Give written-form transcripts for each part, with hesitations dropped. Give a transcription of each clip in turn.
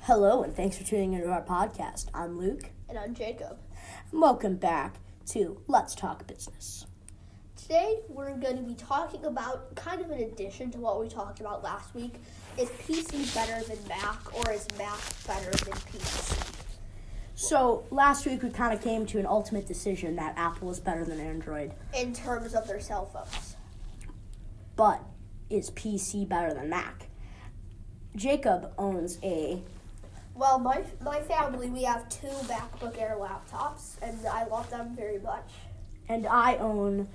Hello, and thanks for tuning into our podcast. I'm Luke. And I'm Jacob. And welcome back to Let's Talk Business. Today, we're going to be talking about, kind of in addition to what we talked about last week, is PC better than Mac, or is Mac better than PC? So, last week we kind of came to an ultimate decision that Apple is better than Android. In terms of their cell phones. But is PC better than Mac? Jacob owns a... Well, my family, we have 2 MacBook Air laptops, and I love them very much. And I own...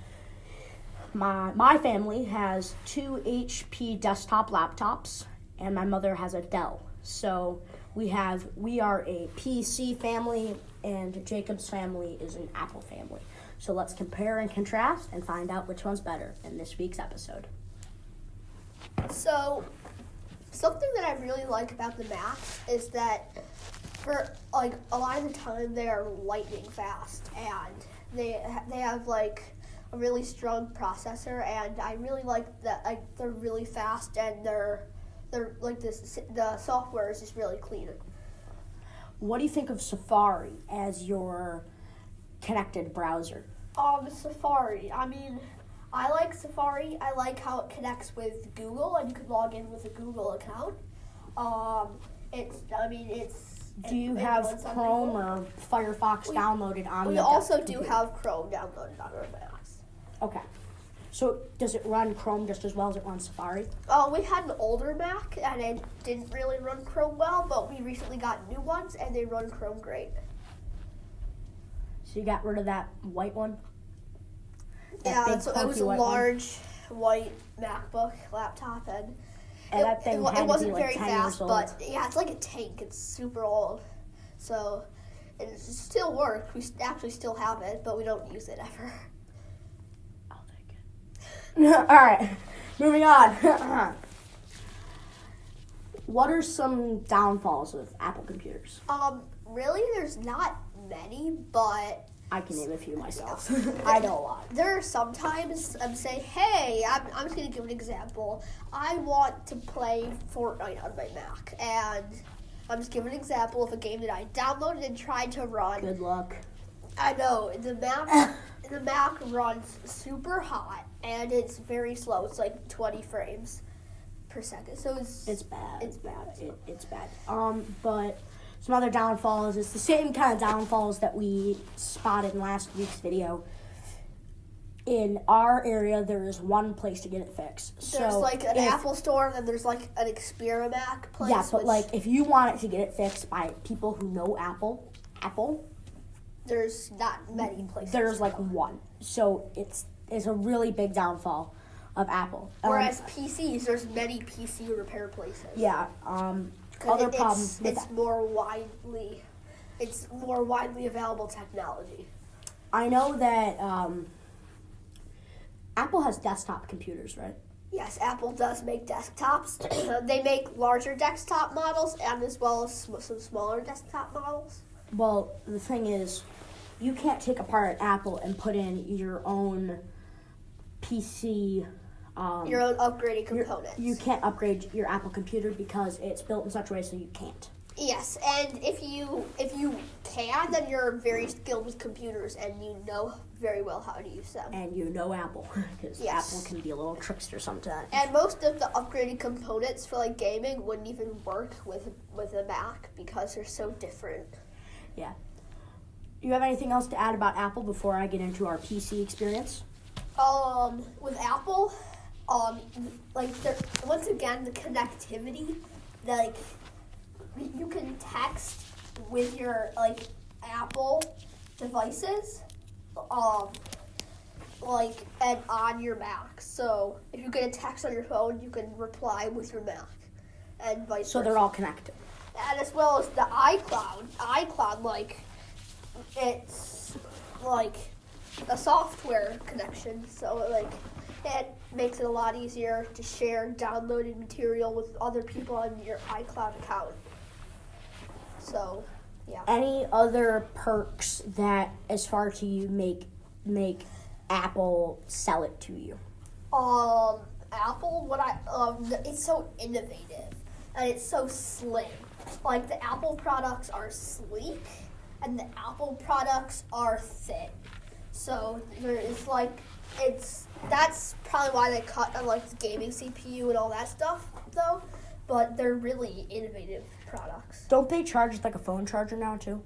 My family has 2 HP desktop laptops, and my mother has a Dell. So we are a PC family, and Jacob's family is an Apple family. So let's compare and contrast and find out which one's better in this week's episode. So, something that I really like about the Macs is that for like a lot of the time they are lightning fast, and they have like a really strong processor, and I really like that. Like, they're really fast, and they're like the software is just really clean. What do you think of Safari as your connected browser? Safari. I mean, I like Safari. I like how it connects with Google, and you can log in with a Google account. Do you have Chrome or Firefox downloaded on We the also computer? do have Chrome downloaded on our Macs. Okay. So does it run Chrome just as well as it runs Safari? We had an older Mac, and it didn't really run Chrome well, but we recently got new ones, and they run Chrome great. So you got rid of that white one? Yeah, so it was a large white MacBook laptop, and that thing had it to wasn't be like very 10 fast, years old. but yeah, it's like a tank. It's super old, so it still works. We actually still have it, but we don't use it ever. I'll take it. All right, moving on. What are some downfalls of Apple computers? Really, there's not many, but I can name a few myself. I know a lot. there are sometimes say, hey, I'm just gonna give an example. I want to play Fortnite on my Mac, and I'm just giving an example of a game that I downloaded and tried to run. Good luck. I know the Mac runs super hot, and it's very slow. It's like 20 frames per second. So It's bad. It's bad. It's bad. But some other downfalls. It's the same kind of downfalls that we spotted in last week's video. In our area, there is one place to get it fixed. There's like an Apple store, and then there's like an Xperia place. Yeah, but like if you want it to get it fixed by people who know Apple, there's not many places. there's like one. So it's a really big downfall of Apple. Whereas PCs, there's many PC repair places. Yeah. Other problem with it's more widely available technology. I know that Apple has desktop computers, right? Yes, Apple does make desktops. They make larger desktop models, and as well as some smaller desktop models. Well, the thing is, you can't take apart Apple and put in your own PC. Your own upgraded components. You can't upgrade your Apple computer because it's built in such a way so you can't. Yes, and if you can, then you're very skilled with computers, and you know very well how to use them. And you know Apple, because Yes. Apple can be a little trickster sometimes. And most of the upgraded components for like gaming wouldn't even work with a Mac because they're so different. Yeah. You have anything else to add about Apple before I get into our PC experience? With Apple, once again, the connectivity, like, you can text with your, like, Apple devices, and on your Mac. So, if you get a text on your phone, you can reply with your Mac, and vice versa. So they're all connected. And as well as the iCloud, like, it's, like, a software connection, so, like, it makes it a lot easier to share downloaded material with other people on your iCloud account. So, yeah. Any other perks that, as far as you make Apple sell it to you? Apple, it's so innovative. and it's so slim. Like the Apple products are sleek, and the Apple products are thin. So that's probably why they cut on like the gaming CPU and all that stuff, though. But they're really innovative products. Don't they charge like a phone charger now too?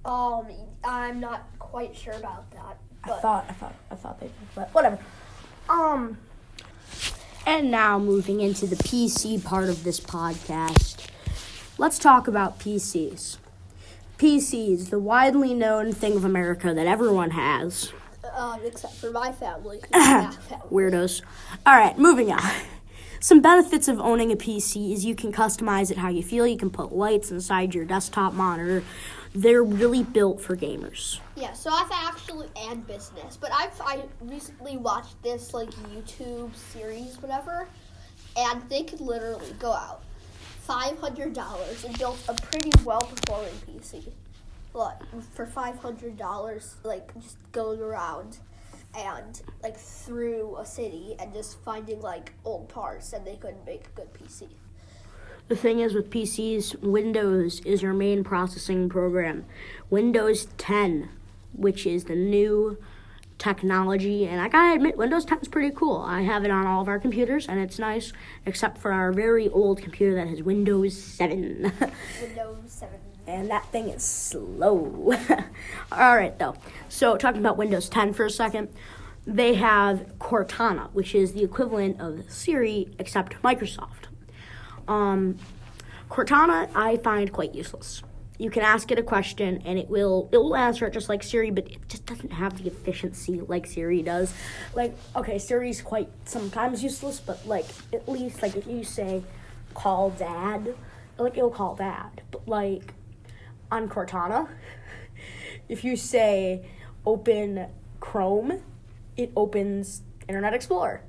I'm not quite sure about that. But I thought they did, but whatever. And now moving into the PC part of this podcast, let's talk about PCs. PCs, the widely known thing of America that everyone has. Except for my family. Weirdos. All right, moving on. Some benefits of owning a PC is you can customize it how you feel. You can put lights inside your desktop monitor. They're really built for gamers. Yeah, so I've actually and business, but I recently watched this like YouTube series, whatever, and they could literally go out $500 and build a pretty well performing PC. Like for $500, like just going around and like through a city and just finding like old parts, and they could make a good PC. The thing is with PCs, Windows is your main processing program. Windows 10, which is the new technology, and I gotta admit, Windows 10 is pretty cool. I have it on all of our computers, and it's nice, except for our very old computer that has Windows 7. Windows 7. And that thing is slow. All right, though. So talking about Windows 10 for a second, they have Cortana, which is the equivalent of Siri, except Microsoft. Cortana, I find quite useless. You can ask it a question, and it will answer it just like Siri, but it just doesn't have the efficiency like Siri does. Like, okay, Siri's quite sometimes useless, but like at least like if you say call dad, like it'll call dad. But like on Cortana, if you say open Chrome, it opens Internet Explorer.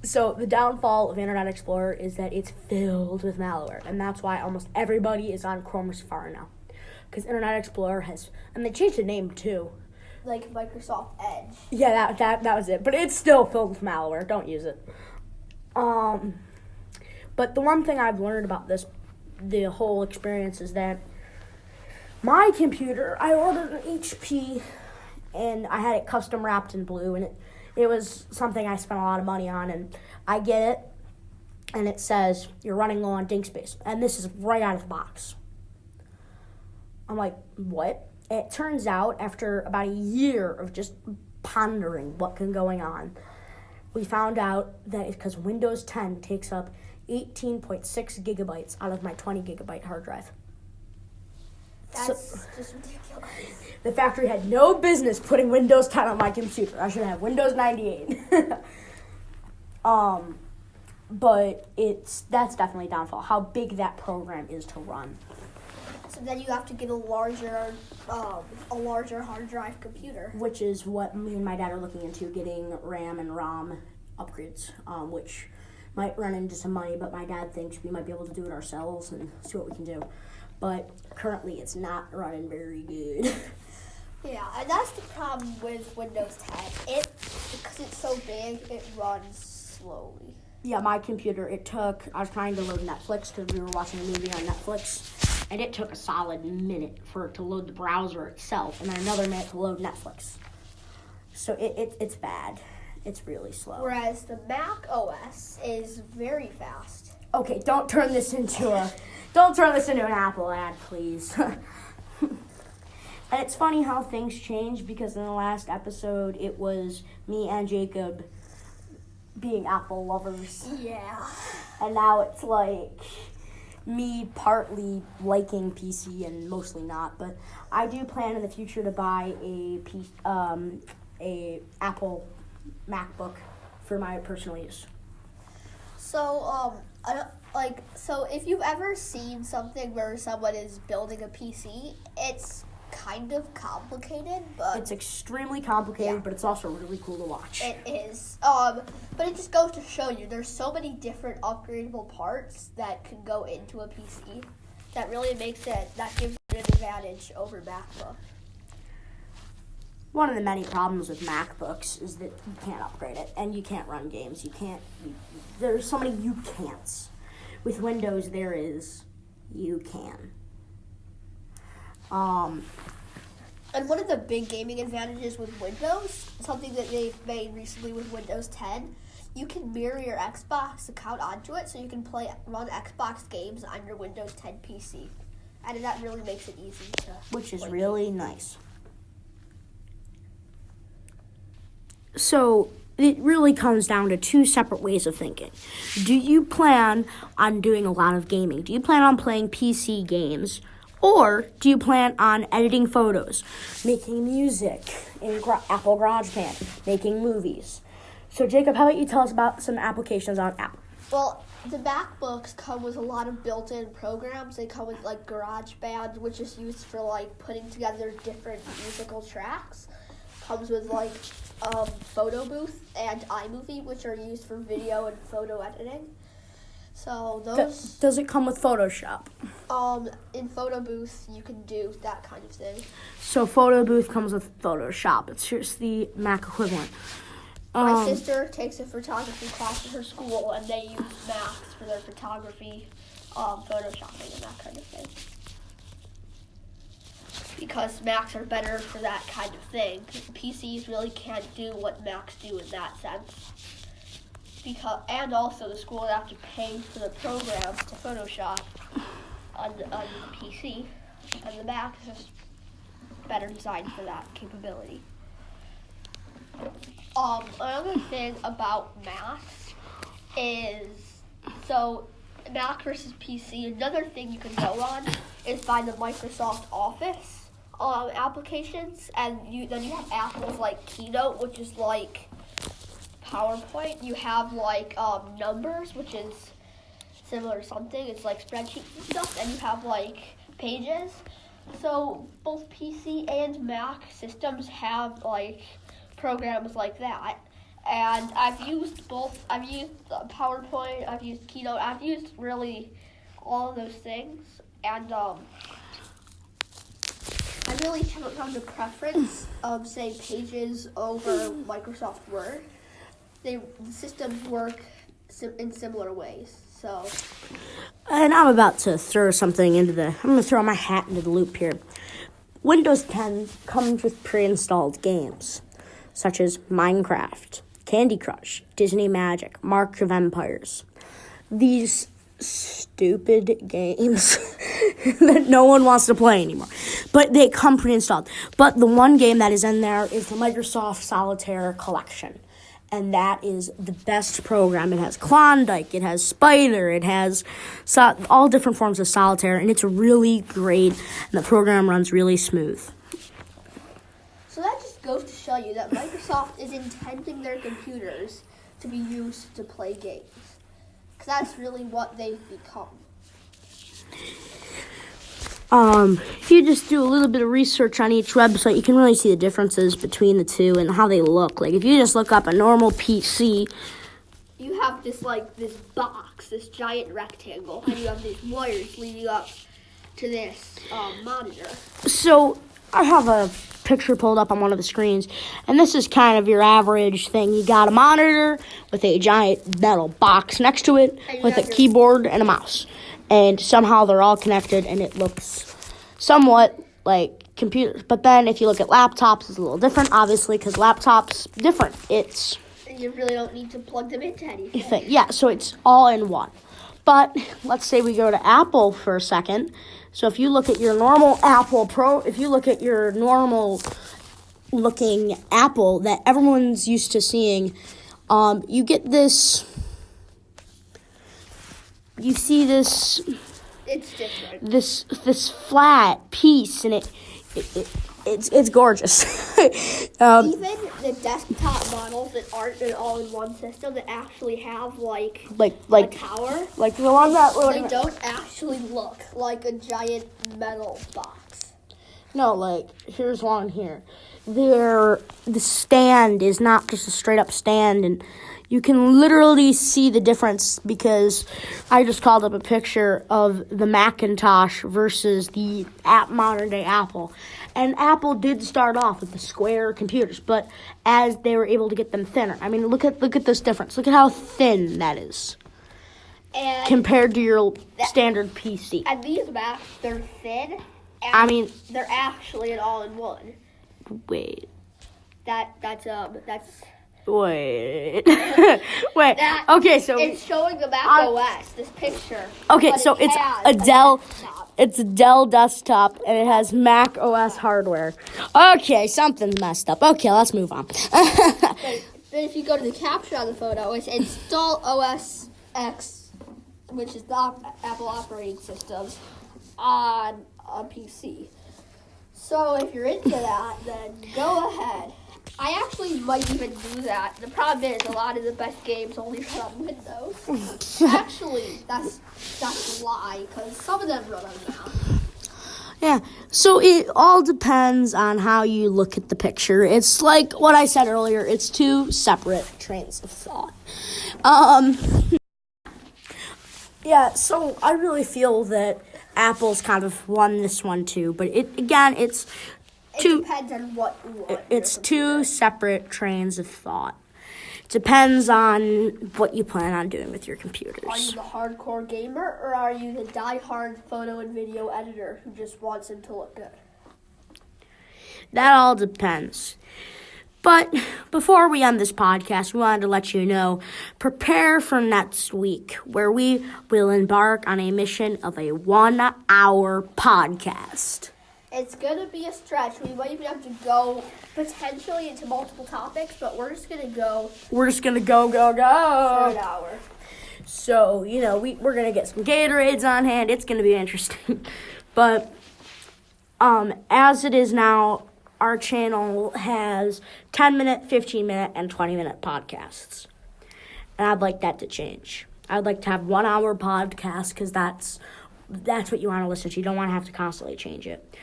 So the downfall of Internet Explorer is that it's filled with malware, and that's why almost everybody is on Chrome or Safari now. Because Internet Explorer and they changed the name too. Like Microsoft Edge. Yeah, that was it. But it's still filled with malware. Don't use it. But the one thing I've learned about the whole experience is that my computer, I ordered an HP, and I had it custom wrapped in blue, and it was something I spent a lot of money on, and I get it, and it says, you're running low on disk space, and this is right out of the box. I'm like, what? It turns out, after about a year of just pondering what can going on, we found out that it's because Windows 10 takes up 18.6 gigabytes out of my 20 gigabyte hard drive. That's just ridiculous. The factory had no business putting Windows 10 on my computer. I should have Windows 98. But that's definitely a downfall. How big that program is to run. So then you have to get a larger hard drive computer. Which is what me and my dad are looking into, getting RAM and ROM upgrades, which might run into some money, but my dad thinks we might be able to do it ourselves and see what we can do. But currently it's not running very good. Yeah, and that's the problem with Windows 10. Because it's so big, it runs slowly. Yeah, my computer, I was trying to load Netflix because we were watching a movie on Netflix, and it took a solid minute for it to load the browser itself, and then another minute to load Netflix. So it's bad. It's really slow. Whereas the Mac OS is very fast. Okay, don't turn this into an Apple ad, please. And it's funny how things change, because in the last episode, it was me and Jacob being Apple lovers. Yeah. And now it's like me partly liking PC and mostly not. But I do plan in the future to buy a Apple MacBook for my personal use. So, so if you've ever seen something where someone is building a PC, it's kind of complicated, but it's extremely complicated, yeah. But it's also really cool to watch. It is. But it just goes to show you there's so many different upgradable parts that can go into a PC that really gives it an advantage over MacBook. One of the many problems with MacBooks is that you can't upgrade it, and you can't run games. There's so many you can'ts. with Windows there is you can. And one of the big gaming advantages with Windows, something that they've made recently with Windows 10, you can mirror your Xbox account onto it, so you can run Xbox games on your Windows 10 PC. And that really makes it easy to Which is play really nice. So it really comes down to two separate ways of thinking. Do you plan on doing a lot of gaming? Do you plan on playing PC games? Or do you plan on editing photos, making music in Apple GarageBand, making movies? So Jacob, how about you tell us about some applications on Apple? Well, the MacBooks come with a lot of built-in programs. They come with like GarageBand, which is used for like putting together different musical tracks. Comes with like Photo Booth and iMovie, which are used for video and photo editing. So those Does it come with Photoshop? In Photo Booth you can do that kind of thing. So Photo Booth comes with Photoshop. It's just the Mac equivalent. My sister takes a photography class at her school, and they use Macs for their photography, photoshopping and that kind of thing. Because Macs are better for that kind of thing. PCs really can't do what Macs do in that sense. And also the school would have to pay for the programs to Photoshop on the PC, and the Mac is just better designed for that capability. Another thing about Macs is, so Mac versus PC, another thing you can go on is by the Microsoft Office applications, and then you have Apple's like Keynote, which is like PowerPoint. You have like Numbers, which is similar to something. It's like spreadsheets and stuff, and you have like Pages. So both PC and Mac systems have like programs like that, and I've used both. I've used PowerPoint, I've used Keynote, I've used really all of those things, and I really haven't found a preference of, say, Pages over Microsoft Word. The systems work in similar ways, so. And I'm about to throw something I'm going to throw my hat into the loop here. Windows 10 comes with pre-installed games, such as Minecraft, Candy Crush, Disney Magic, Mark of Empires. These stupid games that no one wants to play anymore. But they come pre-installed. But the one game that is in there is the Microsoft Solitaire Collection. And that is the best program. It has Klondike, it has Spider, it has all different forms of solitaire, and it's really great, and the program runs really smooth. So that just goes to show you that Microsoft is intending their computers to be used to play games. Because that's really what they've become. If you just do a little bit of research on each website, you can really see the differences between the two and how they look. Like, if you just look up a normal PC, you have this box, this giant rectangle, and you have these wires leading up to this monitor. So, I have a picture pulled up on one of the screens, and this is kind of your average thing. You got a monitor with a giant metal box next to it with a keyboard and a mouse. And somehow they're all connected, and it looks somewhat like computers. But then if you look at laptops, it's a little different, obviously, because laptops different. You really don't need to plug them into anything. Yeah, so it's all in one. But let's say we go to Apple for a second. So if you look at your normal if you look at your normal looking Apple that everyone's used to seeing, you get this. You see this. It's different. This flat piece, and it's gorgeous. Even the desktop models that aren't an all-in-one system that actually have like a tower, like the one that they don't actually look like a giant metal box. No, like here's one here. The stand is not just a straight up stand, and you can literally see the difference because I just called up a picture of the Macintosh versus the modern day Apple. And Apple did start off with the square computers, but as they were able to get them thinner. I mean, look at this difference. Look at how thin that is. And compared to your standard PC. and these Macs, they're thin. And I mean, they're actually an all-in-one. wait. That's Wait. Wait. That- Okay, so it's showing the Mac OS. This picture. okay, but so it it's has a Dell. desktop. It's a Dell desktop, and it has Mac OS hardware. Okay, something's messed up. Okay, let's move on. But then if you go to the caption on the photo, it's install OS X, which is the Apple operating system, on a PC. So if you're into that, then go ahead. I actually might even do that. The problem is a lot of the best games only run on Windows. Actually, that's a lie, because some of them run on Mac. Yeah, so it all depends on how you look at the picture. It's like what I said earlier, it's two separate trains of thought. Yeah, so I really feel that Apple's kind of won this one too, but it's It two depends on what you want. it's two separate trains of thought. It depends on what you plan on doing with your Are you computers. the hardcore gamer, or are you the die-hard photo and video editor who just wants them to look good? That all depends. But before we end this podcast, we wanted to let you know, prepare for next week, where we will embark on a mission of a 1-hour podcast. It's going to be a stretch. We might even have to go potentially into multiple topics, but we're just going to go We're just going to go. for an hour. So, we're going to get some Gatorades on hand. It's going to be interesting. But as it is now, our channel has 10-minute, 15-minute, and 20-minute podcasts. And I'd like that to change. I'd like to have 1-hour podcast because that's what you want to listen to. You don't want to have to constantly change it.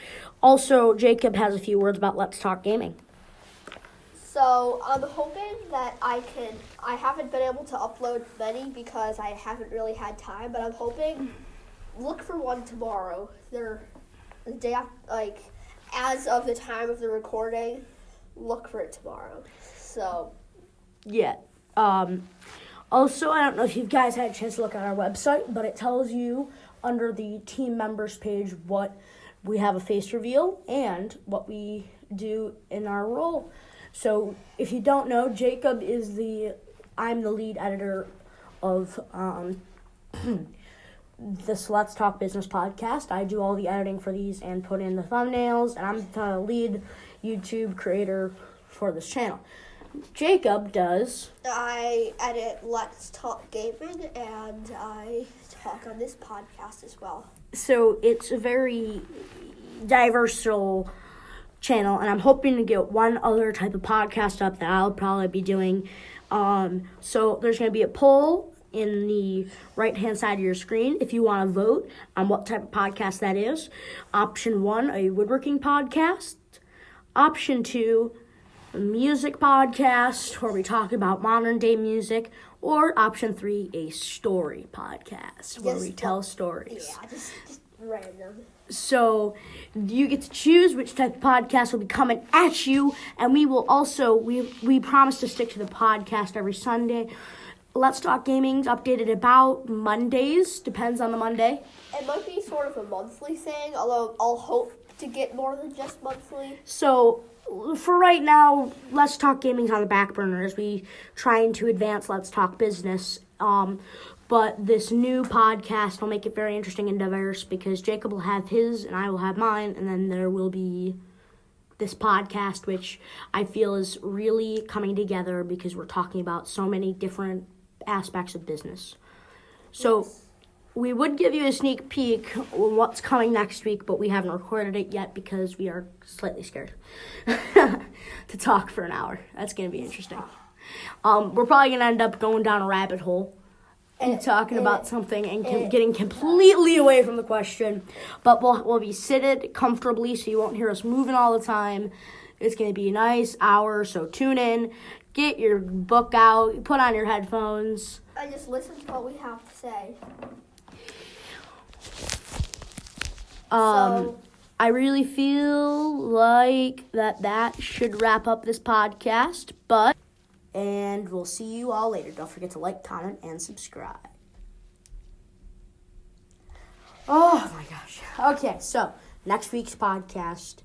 Also, Jacob has a few words about Let's Talk Gaming. So I'm hoping that I haven't been able to upload many because I haven't really had time, but I'm hoping, look for one tomorrow. They're the day after, as of the time of the recording, look for it tomorrow. So, Yeah. Also, I don't know if you guys had a chance to look at our website, but it tells you under the team members page what we have a face reveal and what we do in our role. So if you don't know, Jacob I'm the lead editor of this Let's Talk Business podcast. I do all the editing for these and put in the thumbnails, and I'm the lead YouTube creator for this channel. Jacob does. I edit Let's Talk Gaming, and I talk on this podcast as well. So it's a very diverse channel, and I'm hoping to get one other type of podcast up that I'll probably be doing. So there's going to be a poll in the right-hand side of your screen if you want to vote on what type of podcast that is. Option 1, a woodworking podcast. Option 2, a music podcast where we talk about modern-day music. Or option 3, a story podcast where we tell stories. Yeah, just random. So you get to choose which type of podcast will be coming at you, and we will also we promise to stick to the podcast every Sunday. Let's Talk Gaming's updated about Mondays, depends on the Monday. It might be sort of a monthly thing, although I'll hope to get more than just monthly. So for right now, Let's Talk Gaming's on the back burner as we trying to advance Let's Talk Business. But this new podcast will make it very interesting and diverse because Jacob will have his and I will have mine, and then there will be this podcast, which I feel is really coming together because we're talking about so many different aspects of business. So we would give you a sneak peek on what's coming next week, but we haven't recorded it yet because we are slightly scared to talk for an hour. That's going to be interesting. We're probably going to end up going down a rabbit hole and talking about something and getting completely away from the question. But we'll be seated comfortably so you won't hear us moving all the time. It's going to be a nice hour, so tune in. Get your book out, put on your headphones. And just listen to what we have to say. I really feel like that should wrap up this podcast, and we'll see you all later. Don't forget to like, comment, and subscribe. Okay, so next week's podcast,